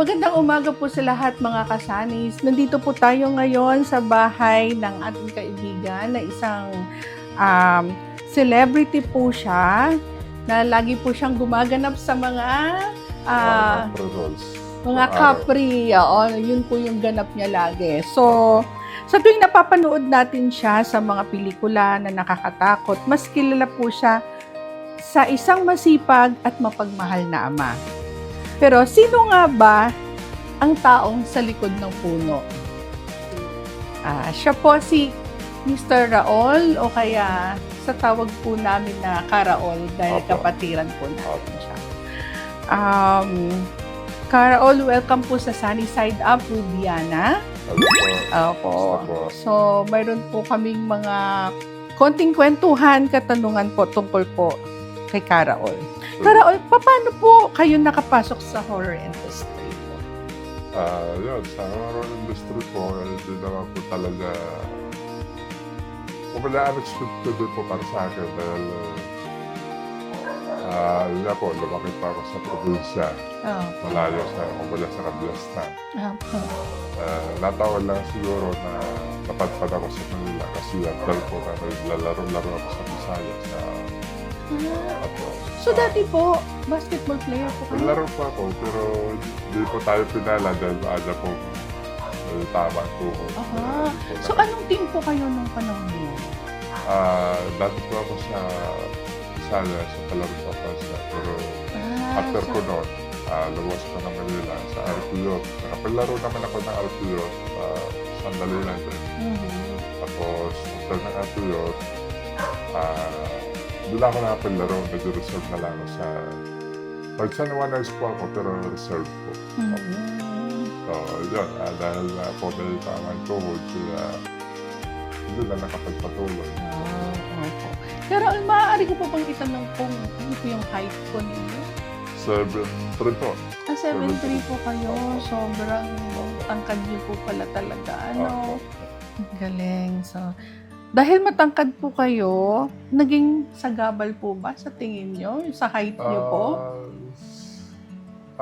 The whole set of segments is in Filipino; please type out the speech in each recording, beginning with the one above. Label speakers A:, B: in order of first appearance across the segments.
A: Magandang umaga po sa lahat mga kasanis. Nandito po tayo ngayon sa bahay ng ating kaibigan na isang celebrity po siya na lagi po siyang gumaganap sa mga mga Capri. Yun po yung ganap niya lagi. So, sa tuwing napapanood natin siya sa mga pelikula na nakakatakot, mas kilala po siya sa isang masipag at mapagmahal na ama. Pero sino nga ba ang taong sa likod ng puno? Siya po si Mr. Raul o kaya sa tawag po namin na Karaol dahil kapatiran po natin siya. Karaol, welcome po sa Sunny Side Up with Diana. Opo. So, mayroon po kaming mga konting kwentuhan, katanungan po tungkol po kay Karaol. Karaol, paano po kayo nakapasok sa horror industry po?
B: Yun, sa horror industry po, hindi naman po talaga unexpected po para sa akin dahil yun na po, lumaki pa ako sa probinsya. Malayo sa Kablastan. Natawag lang siguro na napadpad ako sa Manila kasi after po na naglalaro-laro ako sa Visayas.
A: So dati po, basketball player po kayo?
B: Laro po ako, pero hindi po tayo pinala dahil maaga po tama po.
A: So anong team po kayo nung panahon niyo?
B: Dati po ako sa Visayas, sa Palaro sa Pasya, pero after po noon, luwas ko ng Manila sa RPO. Nakapalaro naman ako ng RPO, sandali lang din. Tapos, after ng RPO, doon ako nakapalaro, nag-reserve na lang ako sa... Pag San Juanes po ako, pero reserve po. So, yun, dahil po may tamang tuhod, kaya hindi na nakapagpatuloy.
A: Pero maaari ko po bang itanong kung ano po yung height po ninyo?
B: 7'3" po.
A: 7'3" po kayo. Sobrang tangkad niyo po pala talaga. Galing. So, dahil matangkad po kayo, naging sagabal po ba sa tingin nyo? Sa height nyo po?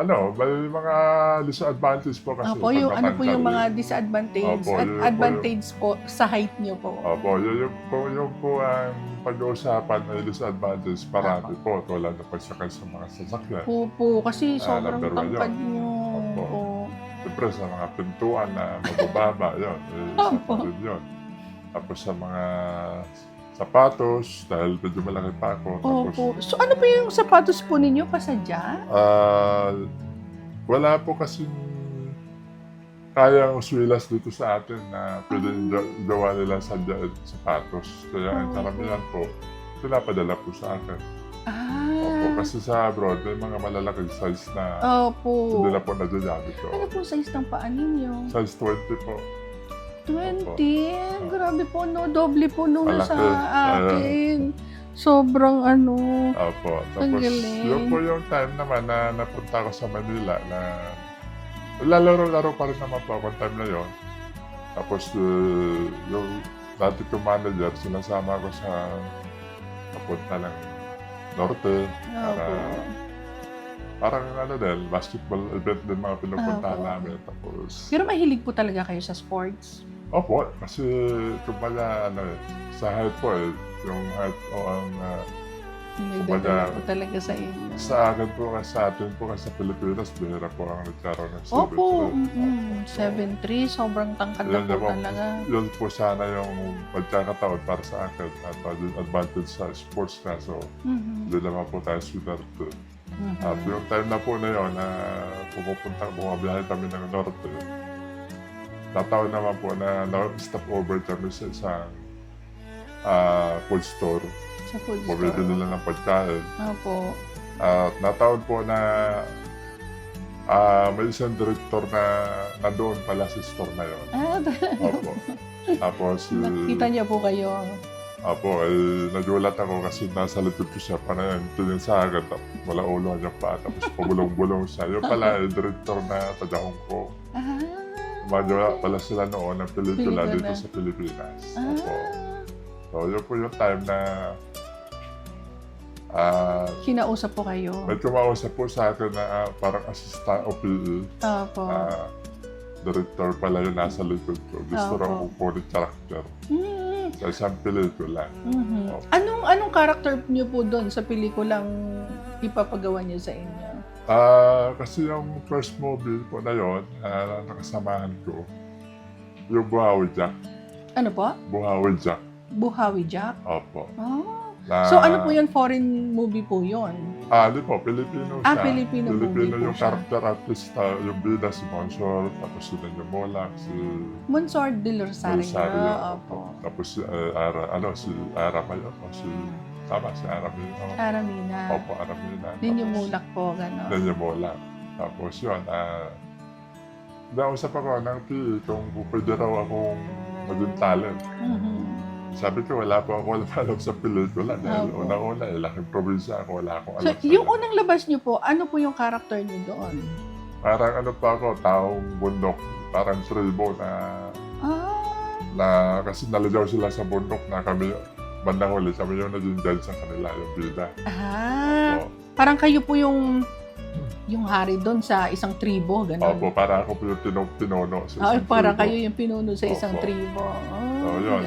B: May mga disadvantage po kasi.
A: Opo, ano po yung mga disadvantage at advantage po sa height nyo po?
B: Opo, yung po ang pag-uusapan na disadvantage parati po. Wala na pagsakay sa mga sasakyan.
A: Opo, kasi sobrang tangkad nyo.
B: Opo. Siyempre sa mga pintuan na mabababa, yun. Isa pa din yun. Tapos sa mga sapatos, dahil medyo malaki pa ako.
A: Opo. So ano po yung sapatos po ninyo? Pasadya?
B: Wala po kasi kayang uswilas dito sa atin na pwede gawa nila sadya at sapatos. Kaya ang karamihan po, pinapadala po sa akin. Opo, kasi sa abroad, may mga malalaking size na hindi na po nadadami ko.
A: Ano po size ng paa ninyo?
B: Size 20 po.
A: 20? Grabe po, no? Doble po nung sa akin. Sobrang
B: Opo. Tapos, yun po yung time naman na napunta ko sa Manila na lalaro-laro pa rin naman po ako time na yun. Tapos, yung dati kong manager, sinasama ko sa napunta ng Norte. Parang basketball event din mga pinupuntahan namin. Tapos,
A: pero mahilig po talaga kayo sa sports?
B: Opo, kasi kumbaga sa height po yung height o ang
A: kumbaga po talaga sa inyo.
B: Sa akin po, sa atin po kasi sa Pilipinas, bihira po ang nagkaroon ng 7'3".
A: Opo, 7'3", sobrang tangkad na po talaga.
B: Yun po sana yung pagkakataon para sa akin at advantage sa sports na. So, hindi naman po tayo swinerte. At yung time na po na yun, bumabiyahe kami ng Norte, tatawag naman po na stop over kami sa isang food store.
A: Sa food store?
B: Bumili nila ng pagkain.
A: Opo.
B: At natawag po na may isang director na nandoon pala sa store na yun. Opo. Tapos,
A: nakita niya po kayo?
B: Opo, nagulat ako kasi nasa likod ko siya pa na yun. Tingin sa akin, wala ulo niya pa. Tapos pagulong-gulong siya. Yung pala, director na taga-Hong Kong. Magawa pala sila noon ng pelikula dito sa Pilipinas. Opo. So, yun po yung time na
A: Kinausap po kayo?
B: May kumausap po sa akin na parang assistant o PE.
A: Opo.
B: Director pala yun nasa likod ko. Gusto
A: Opo.
B: raw ko po ng character sa isang pelikula. Opo.
A: Anong character niyo po doon sa pelikulang ipapagawa niyo sa inyo?
B: Kasi yung first movie po na yun, nakasamahan ko, yung Buhawi Jack.
A: Ano po?
B: Buhawi Jack.
A: Buhawi Jack?
B: Opo.
A: So ano po yun? Foreign movie po yun?
B: Hindi po, Pilipino siya.
A: Filipino movie po
B: yung
A: siya.
B: character artist, yung bida si Monsor, tapos si Nenyo Molak, si
A: Monsor de Rosario.
B: Rosario.
A: Opo.
B: Tapos si Ara pa yun. Si Aramina.
A: Aramina.
B: Opo, Aramina.
A: Ninyo Mulak po, gano'n.
B: Nenyo Molak. Tapos yun, nausap ako ng PE kung pwede raw akong maging talent. Sabi ko, wala po ako alam sa pelikula. Dahil
A: Opo.
B: una-una, laking probinsya ako, wala akong
A: So,
B: alam
A: yung unang labas niyo po, ano po yung character niyo doon?
B: Parang ano pa ako, taong bundok, parang tribo na kasi naligaw sila sa bundok na kami, bandang huli, kami yung naging judge sa kanila, yung bida.
A: Ah,
B: Opo.
A: parang kayo po yung hari doon sa isang tribo, gano'n.
B: Opo, para ako po yung pinuno sa
A: Ay,
B: isang
A: parang
B: tribo.
A: kayo yung pinuno sa isang
B: Opo.
A: tribo.
B: So, yun,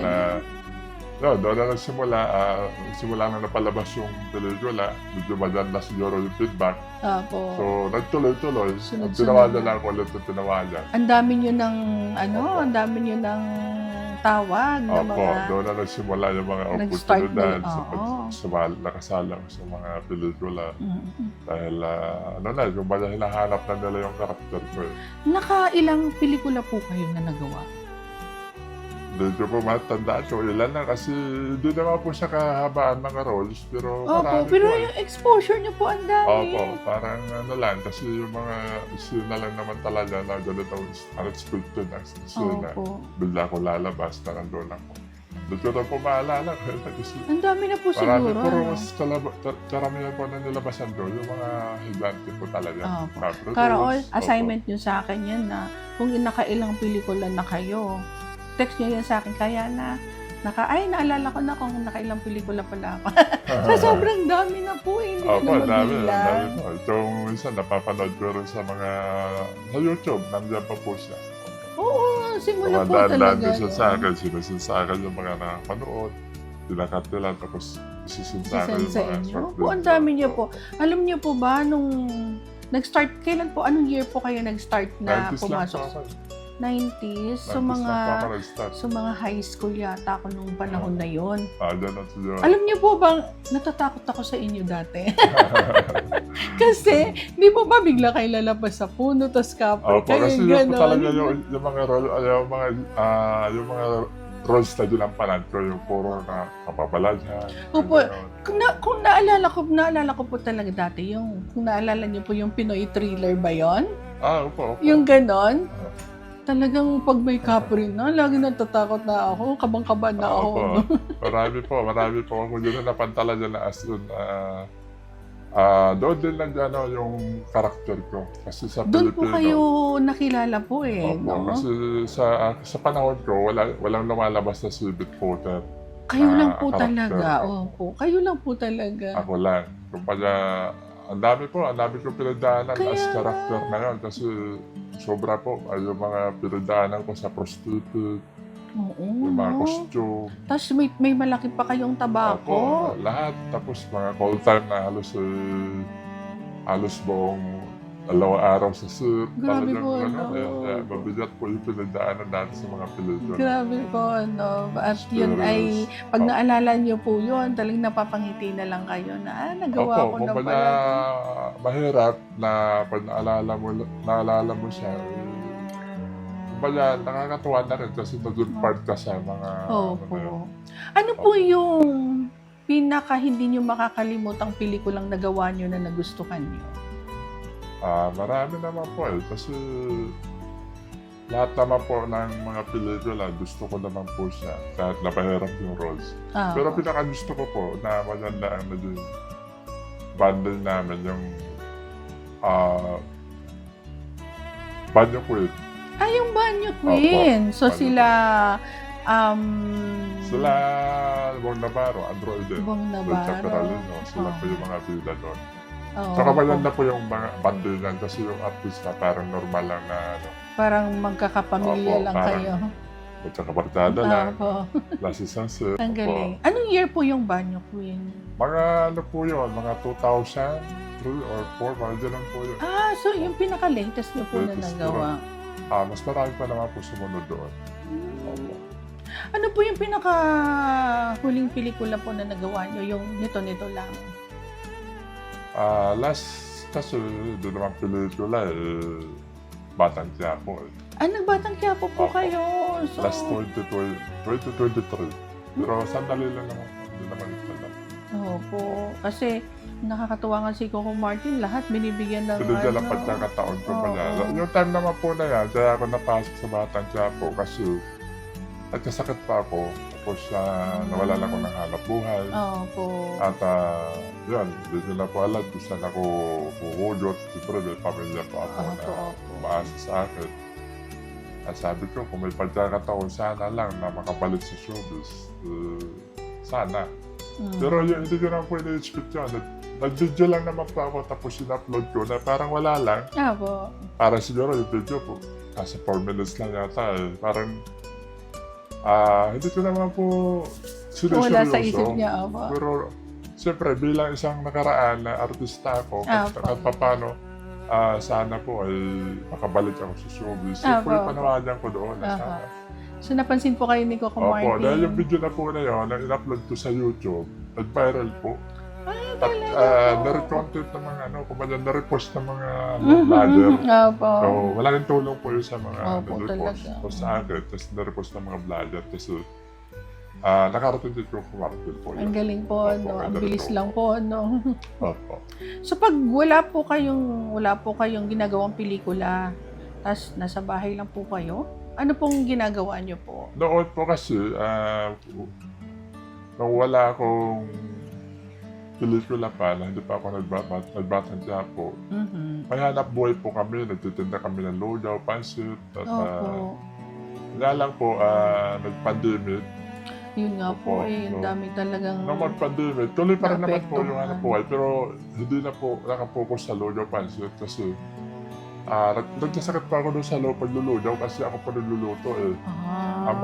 B: doon na simula na napalabas yung pelikula, medyo madyan na siguro yung feedback.
A: Opo.
B: So, nagtuloy-tuloy.
A: Sunod-sunod.
B: Tinawagan lang ako ulit yung tinawagan.
A: Ang dami nyo ng,
B: Opo.
A: ang dami nyo ng tawag na
B: Opo,
A: mga...
B: doon na nagsimula yung mga
A: Nag-start
B: oportunidad
A: na,
B: sa nakasala ko sa mga pelikula.
A: Mm.
B: Dahil, yung baga hinahanap na nila yung karakter ko eh.
A: Nakailang pelikula po kayo na nagawa?
B: Hindi ko po matandaan kung ilan na kasi hindi naman po siya kahabaan mga roles, pero
A: Opo,
B: marami
A: pero
B: po eh.
A: yung exposure nyo po ang dami.
B: Opo, parang lang, kasi yung mga scene lang naman talaga na ganitong unexpected na scene na
A: Opo.
B: bigla ko lalabas na nandun ako. Hindi ko na po maalala kasi
A: Ang dami na po
B: marami
A: siguro.
B: puro
A: ano?
B: mas karamihan po na nilabasan doon, yung mga higante po talaga.
A: Opo.
B: Capra
A: Carol,
B: Cruz,
A: assignment nyo sa akin yan na kung nakailang pelikula na kayo, text nyo yan sa akin. Kaya naalala ko na kung nakailang pelikula pala ako. Sa sobrang dami na po eh. Hindi ko
B: Opo,
A: na
B: dami
A: mabilang.
B: po. Itong minsan napapanood ko rin sa YouTube, nandiyan pa po siya.
A: Oo, simula
B: Mga
A: po
B: daan-daan
A: talaga.
B: din siya sa akin, sinasin sa akin yung mga nakapanood, tinakat nila, tapos isisin sa akin
A: Sisend
B: yung
A: sa
B: mga
A: inyo.
B: short
A: Po, ang
B: films.
A: dami niyo po. Alam niyo po ba, nung nag-start, kailan po, anong year po kayo nag-start
B: 90s
A: na
B: lang po
A: pumasok?
B: ako.
A: 90s?
B: 90s
A: So
B: lang po
A: mga,
B: ako nag-start.
A: high school yata ako nung panahon na yon.
B: Dyan at yun.
A: Alam niyo po bang, natatakot ako sa inyo dati. Kasi, di po ba bigla kayo lalabas sa puno, tas kapag
B: Opo,
A: kayo
B: kasi yun po
A: gano'n.
B: talaga yung mga role, yung mga roles na dinampanan ko, yung puro na kapabaladyan.
A: Opo. Kung naalala ko po talaga dati, kung naalala niyo po yung Pinoy thriller ba yon?
B: Opo.
A: Yung ganon? Talagang pag may Capri na, lagi natatakot na ako, kabang-kaba na ako.
B: Opo.
A: No?
B: Marami po ako dyan na napantala dyan na as in, doon din yung karakter ko. Kasi sa
A: Doon po
B: Pilipino,
A: kayo nakilala po eh,
B: opo,
A: no?
B: kasi sa panahon ko, walang lumalabas na si Bitfooter.
A: Kayo lang po
B: karakter.
A: talaga. Opo, kayo lang po talaga.
B: Ako lang. Kumbaga, ang dami ko pinagdaanan
A: Kaya
B: as
A: nga.
B: character na yun. Kasi sobra po, yung mga pinagdaanan ko sa prostitute,
A: Oo,
B: yung mga
A: no?
B: costume.
A: Tapos may malaki pa kayong
B: Opo,
A: tabako.
B: lahat. Tapos mga call time na halos buong 2 araw sa suit.
A: Grabe
B: Talagang
A: po,
B: ano,
A: no?
B: mabigat po yung pinagdaanan natin sa mga pelikula.
A: Grabe po, ano. At yun ay, pag naalala niyo po yun, talagang napapangiti na lang kayo na, nagawa ko na
B: kumbaga,
A: pala.
B: mahirap na pag naalala mo siya, kumbaga, nakakatuwa na rin kasi naging part ka sa mga...
A: Opo. Ano po yung pinaka hindi niyo makakalimutang pelikulang nagawa niyo na nagustuhan niyo?
B: Marami naman po eh. Kasi lahat naman po ng mga pelikula, gusto ko naman po siya. Kahit napahirap yung roles. Pero pinaka gusto ko po na maganda ang naging bundle namin yung Banyo Queen.
A: Yung Banyo Queen. So
B: Banyo
A: sila
B: Sila, Bong Navarro, Android,
A: Bong
B: Dolce
A: Navarro.
B: Peralino, sila po yung mga bida doon.
A: Oo,
B: Saka
A: opo.
B: maganda po yung mga bandingan kasi yung artista parang normal lang na ano.
A: Parang magkakapamilya
B: Opo,
A: lang
B: parang
A: kayo.
B: at saka barkada lang,
A: Opo.
B: Lasi Sunset.
A: Ang
B: Opo.
A: galing. Anong year po yung banyo, Queen?
B: Mga ano po yun, mga 2003 or 4, mga ganun po yun.
A: So yung pinaka-latest niyo po na
B: Latest
A: nagawa.
B: Mas marami pa naman po sumunod doon. Opo.
A: Ano po yung pinaka-huling pelikula po na nagawa niyo? Yung nito-nito lang.
B: Last kasi doon naman pelikula Batang Quiapo.
A: Nagbatang Quiapo po
B: Opo.
A: kayo. So,
B: Last 2023. Pero sandali lang naman po. Hindi naman ito.
A: Opo. Kasi nakakatuwa nga si Coco Martin. Lahat binibigyan ng
B: Pinigyan lang pagkakataon ko pa niya.
A: Oo.
B: Yung time naman po na yan, kaya ako napasok sa Batang Quiapo kasi nagkasakit pa ako. Tapos nawala lang ako ng hanap buhay.
A: Opo.
B: At yun, hindi ko na po alam kung saan ako huhugot. Siyempre may pamilya pa ako na
A: Opo.
B: umaasa sa akin. At sabi ko, kung may pagkakataon, sana lang na makabalik sa showbiz. Sana. Pero yun, hindi ko na po ina-expect yun. Nag-video lang naman po ako tapos in-upload ko na parang wala lang.
A: Opo.
B: Para siguro yung video po, kasi 4 minutes lang yata Parang, hindi ko naman po seryoso.
A: Wala sa isip niya. Opo.
B: Pero, siyempre, bilang isang nakaraan na artista ako, kahit paano, sana po ay makabalik ako sa showbiz. Yun po yung panawagan ko doon na sana.
A: So napansin po kayo ni Coco
B: Opo,
A: Martin?
B: dahil yung video na po na yun, na in-upload ko sa YouTube, nag-viral po. At na-content ng mga kumbaga na-repost ng mga vlogger.
A: Opo.
B: So, malaking tulong po yun sa mga
A: Opo,
B: na-repost
A: talaga.
B: po sa akin. Tapos na-repost ng mga vlogger. Kasi nakarating din ko Martin po yun.
A: Ang galing po,
B: Opo,
A: no? Ang
B: ganun
A: bilis
B: po.
A: lang po, no?
B: Opo.
A: So pag wala po kayong ginagawang pelikula, tas nasa bahay lang po kayo, ano pong ginagawa niyo po?
B: Noon po kasi, nung wala akong pelikula pa, na hindi pa ako nagbatang Quiapo, may hanap buhay po kami, nagtitinda kami ng lugaw, pansit, at
A: Opo.
B: nga lang po, nag-pandemic.
A: Yun nga po,
B: Opo,
A: ang
B: so,
A: dami talagang...
B: Nung mag-pandemic, tuloy pa rin naman po yung
A: Naapektuhan.
B: hanap buhay, pero hindi na po nakapokus sa lugaw, pansit, kasi nagkasakit pa ako doon sa paglulugaw kasi ako pa nagluluto Ang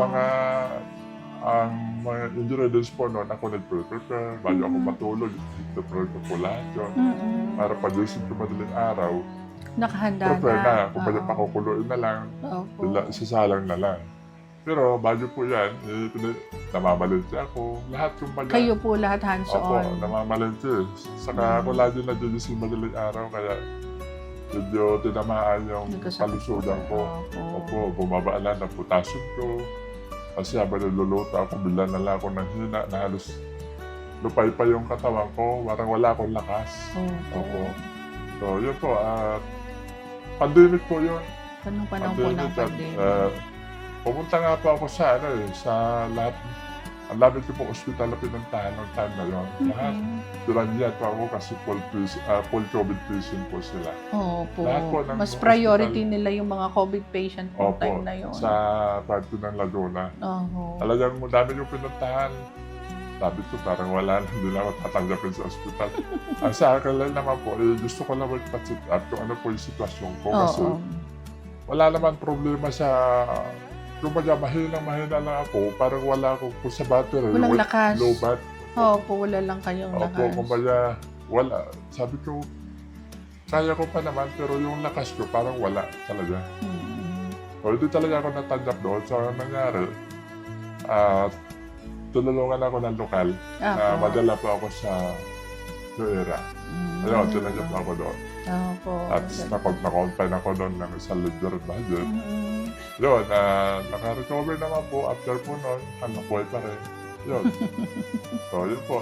B: mga ingredients po noon, ako nag-prepare bago ako matulog. Nag-prepare ko po lahat yun. Para pag-isip ko madaling araw,
A: Nakahanda
B: prepare na. Kung
A: Oo.
B: pakukuluin na lang,
A: Opo.
B: isasalang na lang. Pero bago po yan, namamalente ako. Lahat yung
A: Kayo po lahat
B: Opo,
A: hands-on.
B: namamalente. Saka ako lagi nagigising madaling araw, kaya medyo tinamaan yung
A: Nagkasakit
B: kalusugan ko.
A: Opo.
B: Opo, bumaba na ng potassium ko. Kasi habang niluluto ako, bigla na lang ako nanghina na halos lupay pa yung katawan ko. Parang wala akong lakas. Opo. So, yun po. Pandemic po yun.
A: Anong panahon po ng pandemic?
B: Pumunta nga po ako sa lahat. Ang dami ko po ospital na pinuntahan ng time na yun. Lahat. Duranyan po ako kasi full COVID patient po sila.
A: Opo.
B: Lahat po ng
A: Mas
B: hospital.
A: priority nila yung mga COVID patient po
B: Opo,
A: time na yun.
B: sa parte ng Laguna.
A: Opo.
B: Talagang dami yung pinuntahan. Sabi ko, parang wala na, hindi na ako tatanggapin sa ospital. Ang sa akin lang naman po, gusto ko lang magpa-check up kung ano po yung sitwasyon ko. Kasi
A: Oo.
B: wala naman problema sa... Kumbaga, mahina lang ako. Parang wala ako po sa battery.
A: Walang lakas.
B: Low bat.
A: Opo, wala lang kayong
B: Opo,
A: lakas.
B: kumbaga, wala. Sabi ko, kaya ko pa naman, pero yung lakas ko parang wala talaga. So, hindi talaga ako natanggap doon. So, ang nangyari, tulungan ako ng lokal na madala po ako sa Loera. Ayun, tinanggap ako doon.
A: Opo.
B: At na-confine ako doon ng isang libre budget. Yun, naka-recover naman po. After po noon, buhay pa rin. Yun. So, yun po.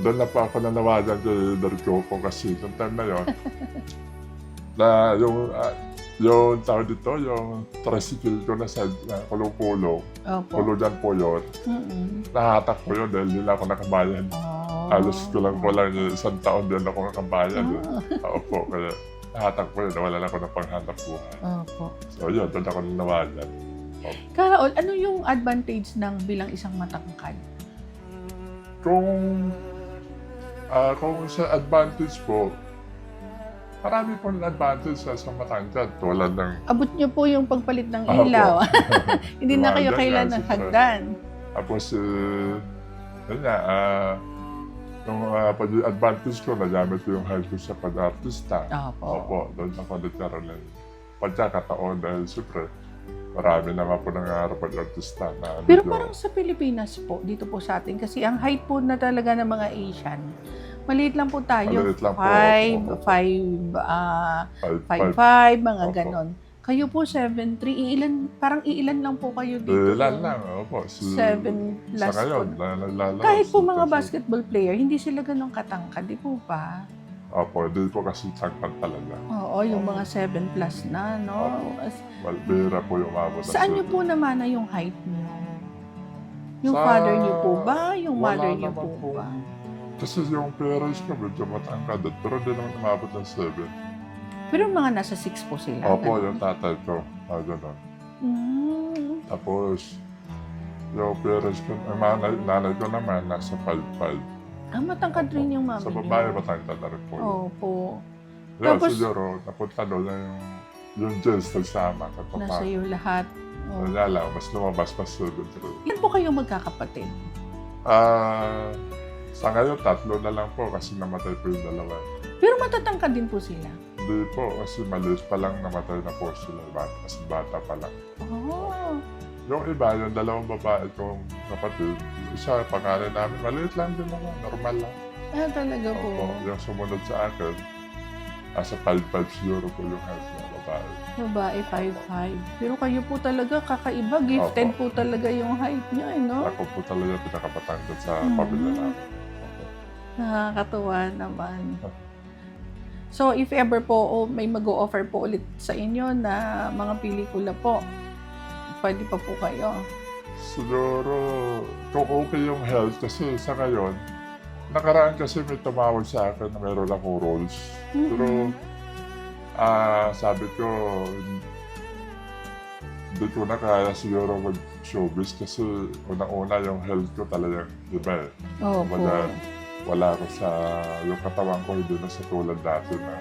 B: Doon na po ako nanawagan kay Darko po kasi yung time na yun, na yung tawag dito, yung tricycle ko na sa kulong-kulong,
A: Opo.
B: kulugan po yun. Nahatak ko yun dahil hindi na ako nakabayan. Halos ko lang yung isang taon din ako nakabayan. Opo, kaya nahatak ko yun, wala na ako ng panghanap buhay.
A: Opo.
B: So yun, doon ako nanawagan.
A: Carol, ano yung advantage ng bilang isang matangkad?
B: Kung sa advantage po, marami pong advantage sa matangkad. Tulad ng
A: Abot niyo po yung pagpalit ng
B: Opo.
A: ilaw. Hindi na kayo
B: Tumagal
A: kailan
B: nga,
A: ng
B: siyempre.
A: hagdan.
B: Tapos, yun nga, yung advantage ko, nagamit ko yung height ko sa pag-artista.
A: Opo.
B: Opo, doon ako nagkaroon ng pagkakataon dahil siyempre, marami naman po nangarap pag-artista na
A: Pero
B: medyo
A: parang sa Pilipinas po, dito po sa atin, kasi ang height po na talaga ng mga Asian, maliit lang po tayo.
B: Maliit lang po,
A: 5,
B: opo.
A: 5'5", mga
B: Opo.
A: ganon. Kayo po 7'3", parang iilan lang po kayo dito.
B: Ilan lang, opo.
A: 7
B: Sa
A: plus
B: ngayon,
A: po.
B: nalalabas.
A: Kahit po mga basketball player, hindi sila ganun katangkad, di po ba?
B: Opo, hindi po kasi tangkad talaga.
A: Oo, yung mga 7 plus na, no?
B: Bira po yung umabot. ng
A: Saan niyo
B: sulit.
A: po namana yung height niyo? Yung
B: Sa-
A: father niyo po ba? Yung
B: Wala
A: mother niyo
B: naman
A: po ba?
B: Kasi yung parents ko medyo matangkad, pero hindi naman umabot ng 7.
A: Pero mga nasa 6 po sila.
B: Opo,
A: ganun.
B: yung tatay ko, gano'n.
A: Mm.
B: Tapos, yung parents ko, ang nanay ko naman, nasa 5'5".
A: Matangkad rin yung mami
B: Sa
A: niyo.
B: babae, matangkad na rin po.
A: Opo.
B: Yun,
A: Tapos-
B: siguro, napunta doon na yung Jens nagsama.
A: Nasa iyo lahat. Oh.
B: Wala lang, mas lumabas pa 7'3".
A: Ilan po kayong magkakapatid?
B: Sa ngayon, 3 na lang po kasi namatay po yung dalawa.
A: Pero matatangkad din po sila.
B: Hindi po, kasi maliit pa lang namatay na po sila. Kasi bata pa lang.
A: Oh.
B: Yung iba, yung dalawang babae kong kapatid, isa, pangalan namin, maliit lang din naman, normal lang.
A: Talaga po.
B: Opo, yung sumunod sa akin, nasa 5'5" siguro po yung height ng babae.
A: Babae 5'5". Pero kayo po talaga kakaiba. Gifted po talaga yung height niyo, no?
B: Ako po talaga pinakapatangkad sa
A: Mm.
B: pamilya namin. Opo.
A: Nakakatuwa naman. So, if ever po may mag-o-offer po ulit sa inyo na mga pelikula po, pwede pa po kayo.
B: Siguro, kung okay yung health, kasi sa ngayon, nakaraan kasi may tumawag sa akin na meron akong roles. Pero, sabi ko, hindi ko na kaya siguro mag-showbiz kasi unang-una yung health ko talagang iba eh.
A: Opo.
B: Kumbaga, wala ko sa, yung katawan ko hindi na sa tulad dati na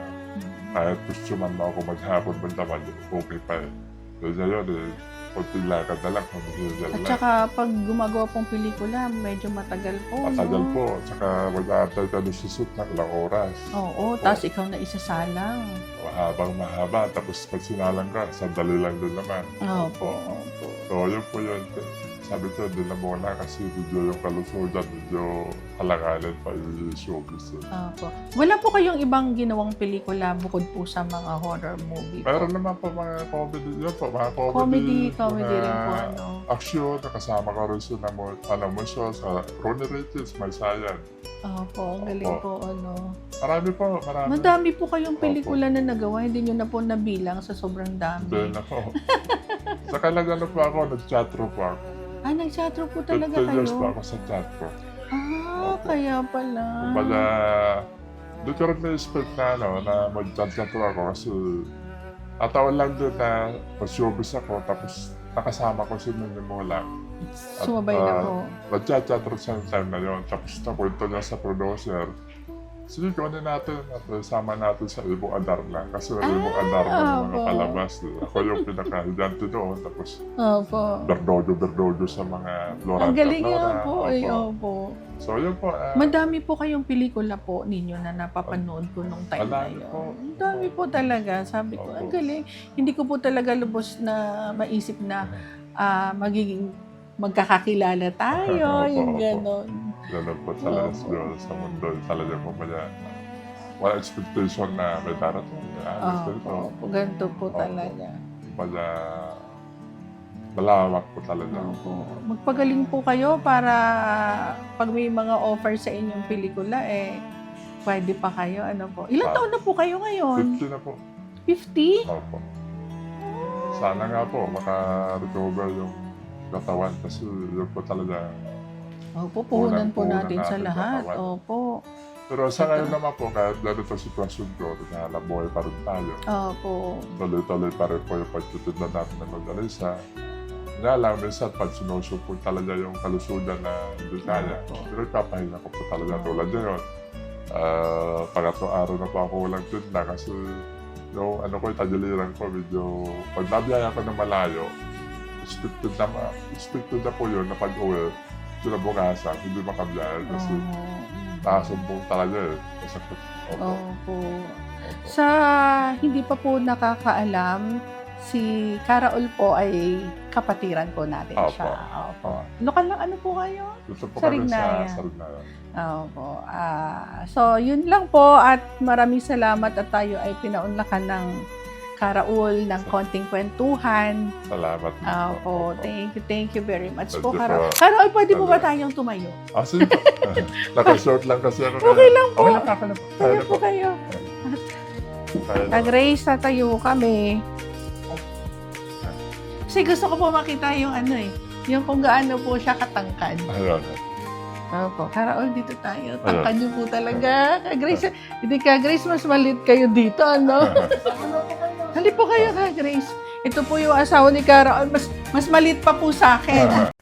B: kahit gusto man mo ako maghapon man naman, okay pa eh. So ngayon eh, konting lakad na lang, humihil
A: At
B: lang.
A: saka pag gumagawa pong pelikula, medyo matagal po,
B: Matagal
A: no?
B: po, tsaka mag-aantay ka doon sa shoot ng ilang oras.
A: Oo, tapos ikaw na isasalang.
B: Mahabang mahaba, tapos pag sinalang ka, sandali lang din naman.
A: Opo.
B: So yun po yun. Sabi ko, hindi na muna kasi medyo yung kalusugan, medyo alanganin pa yung showbiz.
A: Opo. Wala po kayong ibang ginawang pelikula bukod po sa mga horror movie po?
B: Meron naman po mga comedy, yun po, mga
A: Comedy
B: mga
A: rin po, ano?
B: action, nakasama ko rin sa mo siya, sa Ronnie Riches, may sayan.
A: Opo, ang galing
B: Opo.
A: po, ano.
B: Marami po, marami.
A: Madami po kayong pelikula na nagawa, hindi nyo na po nabilang sa sobrang dami.
B: Then ako, sa kalagano po ako, nag-chatro po ako.
A: Nag-chatro po talaga
B: 15 years po
A: kayo?
B: ako sa chatro.
A: Opo. Kaya pala.
B: Kumbaga, doon ko rin na-expect na, na mag-chatro ako kasi ataon lang doon na mag-showbiz ako tapos nakasama ko si Nini Mola.
A: Sumabay na po.
B: Nag-chatro sa time na yun. Tapos napunto niya sa producer. Sige, kunin natin at sama natin sa Ibo Adarna. Kasi Ibo Adarna yung mga
A: opo.
B: palabas. Ako yung pinaka-higante doon. Tapos
A: Opo.
B: berdodo sa mga Flora.
A: Ang galing
B: Flora.
A: nga po. Ay,
B: Opo.
A: opo.
B: So yun po.
A: Madami po kayong pelikula po ninyo na napapanood ko nung time na
B: Madami
A: yun.
B: po.
A: Ang dami po talaga. Sabi ko,
B: Opo.
A: ang galing. Hindi ko po talaga lubos na maisip na magiging magkakakilala tayo.
B: Opo,
A: Yung
B: opo.
A: ganon.
B: Ganun po talaga
A: Opo.
B: siguro sa mundo. Talaga po wala expectation na may darating.
A: Opo. Ganito po
B: Opo.
A: talaga.
B: Kumbaga, malawak po talaga.
A: Opo. Magpagaling po kayo para pag may mga offer sa inyong pelikula, pwede pa kayo. Ano po? Ilang taon na po kayo ngayon?
B: 50 na po.
A: 50?
B: Opo. Sana nga po, maka-recover yung katawan kasi yun po talaga.
A: Opo, puhunan po
B: Puhunan
A: natin sa
B: natin
A: lahat.
B: katawan.
A: Opo.
B: Pero sa ngayon naman po, kahit ganito sitwasyon ko, na nabuhay pa rin tayo.
A: Opo.
B: Tuloy-tuloy pa rin po yung pagtitinda natin ng Longganisa. Nga lang, minsan pag sinusuport talaga yung kalusugan na hindi kaya, pero ipapahinga ko po talaga tulad ngayon. Pangatlong araw na po ako walang tinda kasi yung ano ko, tagiliran ko, medyo pag nabiyaya ko ng malayo, expected na po yun na pag-uwi, sinabukasan, hindi makabiyaya kasi nakasumbong talaga eh. Masakit. Opo.
A: Opo. Sa hindi pa po nakakaalam, si Karaol po ay kapatiran po natin
B: Opo.
A: siya. Opo. Lokal lang ano po kayo?
B: Gusto po
A: Sa
B: kami
A: Rignaya.
B: sa Rignaya.
A: Opo. So, yun lang po at maraming salamat at tayo ay pinaunlakan ng Karaol ng konting kwentuhan.
B: Salamat.
A: Opo. Thank you very much po,
B: Thank you
A: Karaol.
B: po.
A: Karaol, pwede po ba
B: Salamat.
A: tayong tumayo?
B: Sige po. Naka-short lang kasi ako.
A: Okay lang po.
B: Okay lang, kaka na po.
A: Kaya po kayo.
B: Kaya na.
A: Grace, tatayo kami. Kasi gusto ko po makita yung ano eh, yung kung gaano po siya katangkad.
B: Ayun.
A: Opo, Karaol, dito tayo. Tangkad niyo po talaga. Ka Grace, hindi ka Grace, mas maliit kayo dito, ano? Halip po kayo ka Grace. Ito po yung asawa ni Karaol, mas maliit pa po sa akin.